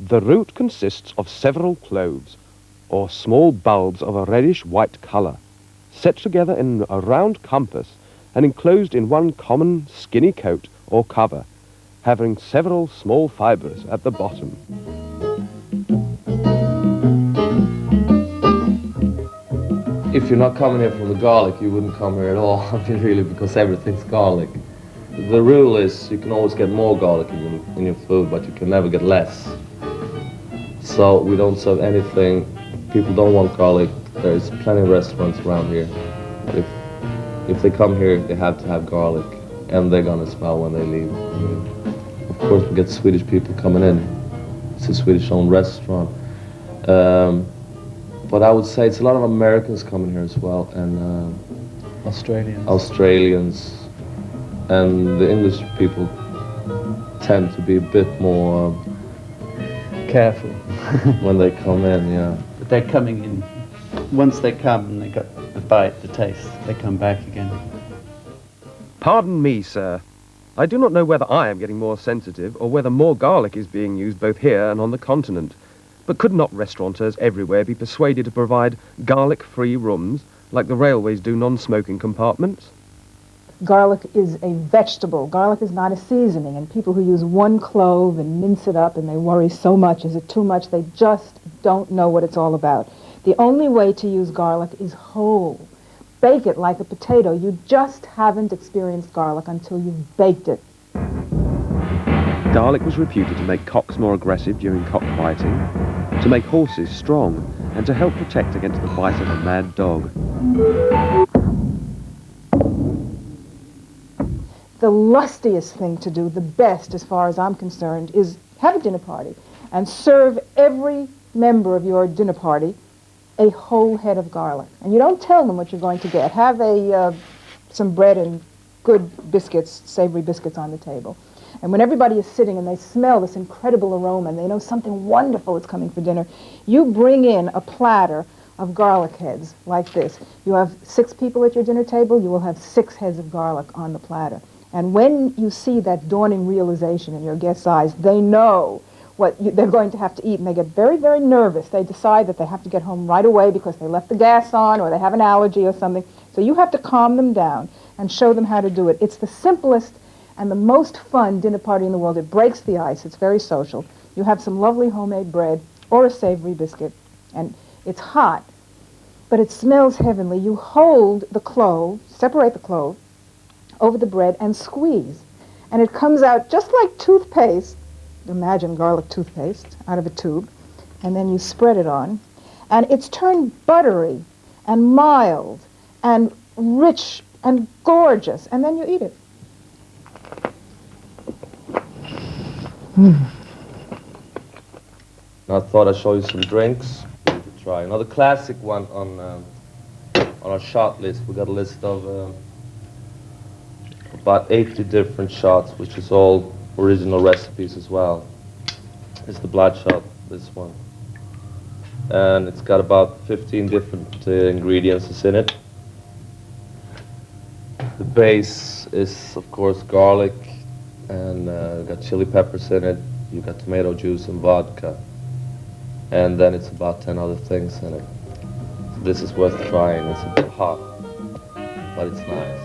The root consists of several cloves, or small bulbs of a reddish-white colour, set together in a round compass and enclosed in one common skinny coat or cover, having several small fibres at the bottom. If you're not coming here for the garlic, you wouldn't come here at all, I mean, really, because everything's garlic. The rule is you can always get more garlic in your food, but you can never get less. So we don't serve anything. People don't want garlic. There's plenty of restaurants around here. If they come here, they have to have garlic, and they're gonna smell when they leave. I mean, of course, we get Swedish people coming in. It's a Swedish-owned restaurant. But I would say it's a lot of Americans coming here as well, and Australians, and the English people tend to be a bit more careful when they come in, yeah. But they're coming in. Once they come and they got the bite, the taste, they come back again. Pardon me, sir. I do not know whether I am getting more sensitive or whether more garlic is being used both here and on the continent. But could not restaurateurs everywhere be persuaded to provide garlic-free rooms like the railways do non-smoking compartments? Garlic is a vegetable. Garlic is not a seasoning, and people who use one clove and mince it up and they worry so much, is it too much? They just don't know what it's all about. The only way to use garlic is whole. Bake it like a potato. You just haven't experienced garlic until you've baked it. Garlic was reputed to make cocks more aggressive during cockfighting, to make horses strong, and to help protect against the bite of a mad dog. The lustiest thing to do, the best as far as I'm concerned, is have a dinner party and serve every member of your dinner party a whole head of garlic. And you don't tell them what you're going to get. Have some bread and good biscuits, savory biscuits on the table. And when everybody is sitting and they smell this incredible aroma and they know something wonderful is coming for dinner, you bring in a platter of garlic heads like this. You have 6 people at your dinner table, you will have 6 heads of garlic on the platter. And when you see that dawning realization in your guests' eyes, they know what they're going to have to eat, and they get very, very nervous. They decide that they have to get home right away because they left the gas on or they have an allergy or something. So you have to calm them down and show them how to do it. It's the simplest and the most fun dinner party in the world. It breaks the ice. It's very social. You have some lovely homemade bread or a savory biscuit, and it's hot, but it smells heavenly. You hold the clove, separate the clove over the bread and squeeze, and it comes out just like toothpaste. Imagine garlic toothpaste out of a tube, and then you spread it on, and it's turned buttery and mild and rich and gorgeous, and then you eat it. I thought I'd show you some drinks you could try. Another classic one on our shot list. We got a list of about 80 different shots, which is all original recipes as well. It's the blood shot, this one. And it's got about 15 different ingredients in it. The base is, of course, garlic, and got chili peppers in it. You got tomato juice and vodka. And then it's about 10 other things in it. So this is worth trying. It's a bit hot, but it's nice.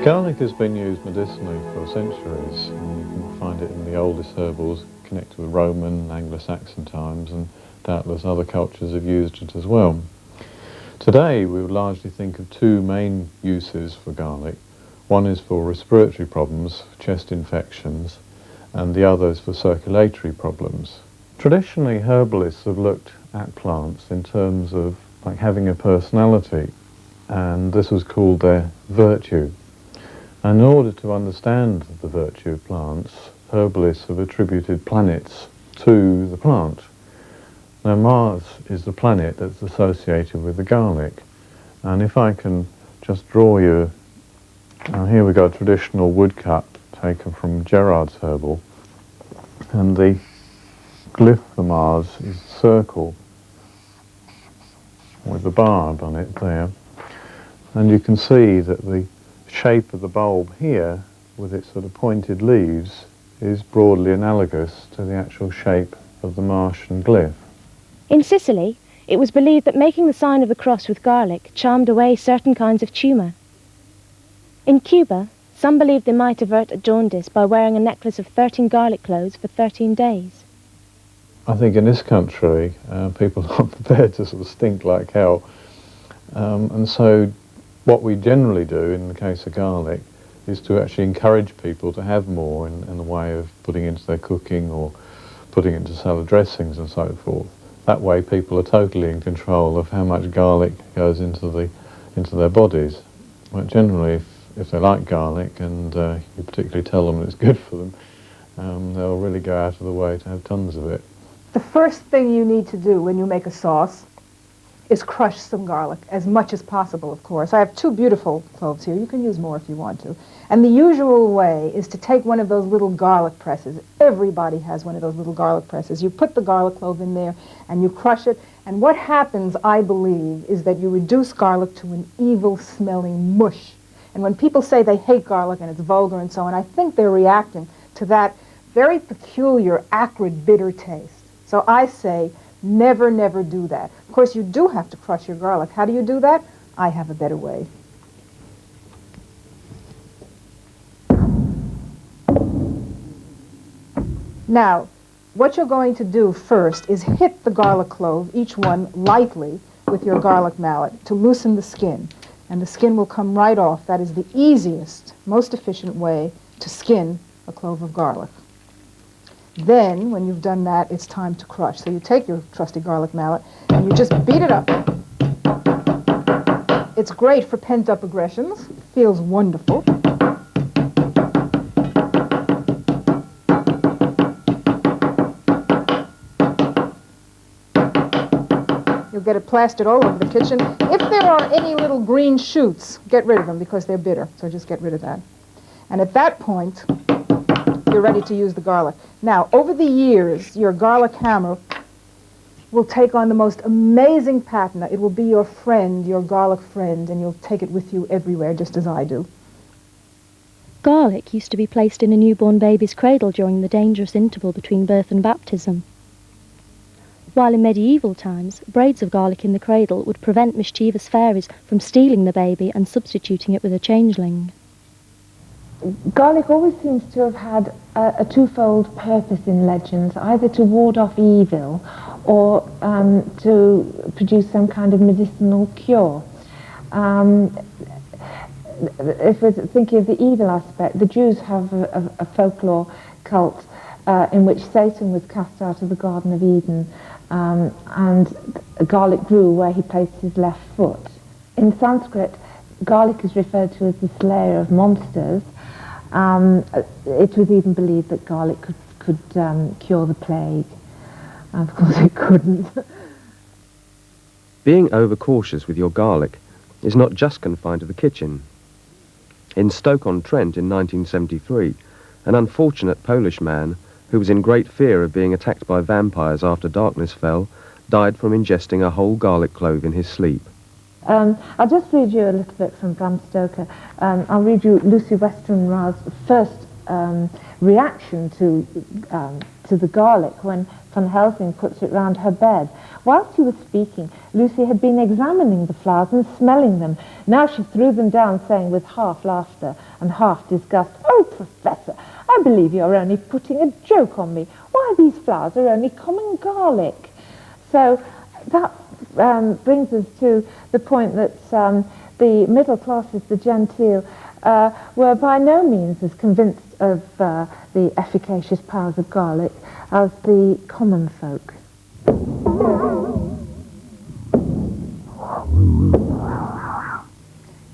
Garlic has been used medicinally for centuries, and you can find it in the oldest herbals connected with Roman, Anglo-Saxon times, and doubtless other cultures have used it as well. Today we would largely think of 2 main uses for garlic. One is for respiratory problems, chest infections, and the other is for circulatory problems. Traditionally, herbalists have looked at plants in terms of like having a personality, and this was called their virtue. And in order to understand the virtue of plants, herbalists have attributed planets to the plant. Now, Mars is the planet that's associated with the garlic, And if I can just draw you, here we got a traditional woodcut taken from Gerard's herbal, and the glyph for Mars is a circle with a barb on it there. And you can see that the shape of the bulb here, with its sort of pointed leaves, is broadly analogous to the actual shape of the Martian glyph. In Sicily, it was believed that making the sign of the cross with garlic charmed away certain kinds of tumour. In Cuba, some believed they might avert a jaundice by wearing a necklace of 13 garlic cloves for 13 days. I think in this country, people aren't prepared to sort of stink like hell. And so what we generally do in the case of garlic is to actually encourage people to have more in the way of putting into their cooking or putting into salad dressings and so forth. That way people are totally in control of how much garlic goes into their bodies. But generally, if they like garlic and you particularly tell them it's good for them, they'll really go out of the way to have tons of it. The first thing you need to do when you make a sauce is crush some garlic, as much as possible, of course. I have 2 beautiful cloves here. You can use more if you want to. And the usual way is to take one of those little garlic presses. Everybody has one of those little garlic presses. You put the garlic clove in there and you crush it. And what happens, I believe, is that you reduce garlic to an evil-smelling mush. And when people say they hate garlic and it's vulgar and so on, I think they're reacting to that very peculiar, acrid, bitter taste. So I say, never, never do that. Of course, you do have to crush your garlic. How do you do that? I have a better way. Now, what you're going to do first is hit the garlic clove, each one lightly, with your garlic mallet to loosen the skin. And the skin will come right off. That is the easiest, most efficient way to skin a clove of garlic. Then, when you've done that, it's time to crush. So you take your trusty garlic mallet and you just beat it up. It's great for pent-up aggressions. Feels wonderful. You'll get it plastered all over the kitchen. If there are any little green shoots, get rid of them because they're bitter. So just get rid of that. And at that point, you're ready to use the garlic. Now, over the years, your garlic hammer will take on the most amazing patina. It will be your friend, your garlic friend, and you'll take it with you everywhere, just as I do. Garlic used to be placed in a newborn baby's cradle during the dangerous interval between birth and baptism. While in medieval times, braids of garlic in the cradle would prevent mischievous fairies from stealing the baby and substituting it with a changeling. Garlic always seems to have had a twofold purpose in legends, either to ward off evil or to produce some kind of medicinal cure. If we're thinking of the evil aspect, the Jews have a folklore cult in which Satan was cast out of the Garden of Eden, and garlic grew where he placed his left foot. In Sanskrit, garlic is referred to as the slayer of monsters. It was even believed that garlic could cure the plague. Of course it couldn't. Being overcautious with your garlic is not just confined to the kitchen. In Stoke-on-Trent in 1973, an unfortunate Polish man who was in great fear of being attacked by vampires after darkness fell, died from ingesting a whole garlic clove in his sleep. I'll just read you a little bit from Bram Stoker. I'll read you Lucy Westenra's first reaction to the garlic when Van Helsing puts it round her bed. Whilst he was speaking, Lucy had been examining the flowers and smelling them. Now she threw them down, saying with half laughter and half disgust, "Oh, Professor, I believe you're only putting a joke on me. Why, these flowers are only common garlic." So that brings us to the point that the middle classes, the genteel, were by no means as convinced of the efficacious powers of garlic as the common folk.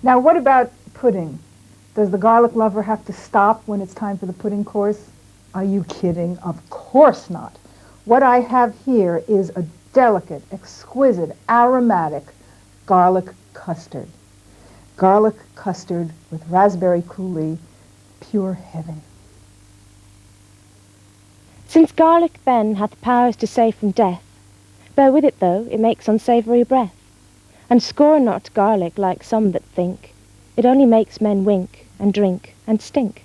Now, what about pudding? Does the garlic lover have to stop when it's time for the pudding course? Are you kidding? Of course not. What I have here is a delicate, exquisite, aromatic garlic custard. Garlic custard with raspberry coulis, pure heaven. Since garlic then hath powers to save from death, bear with it though it makes unsavoury breath, and scorn not garlic like some that think, it only makes men wink and drink and stink.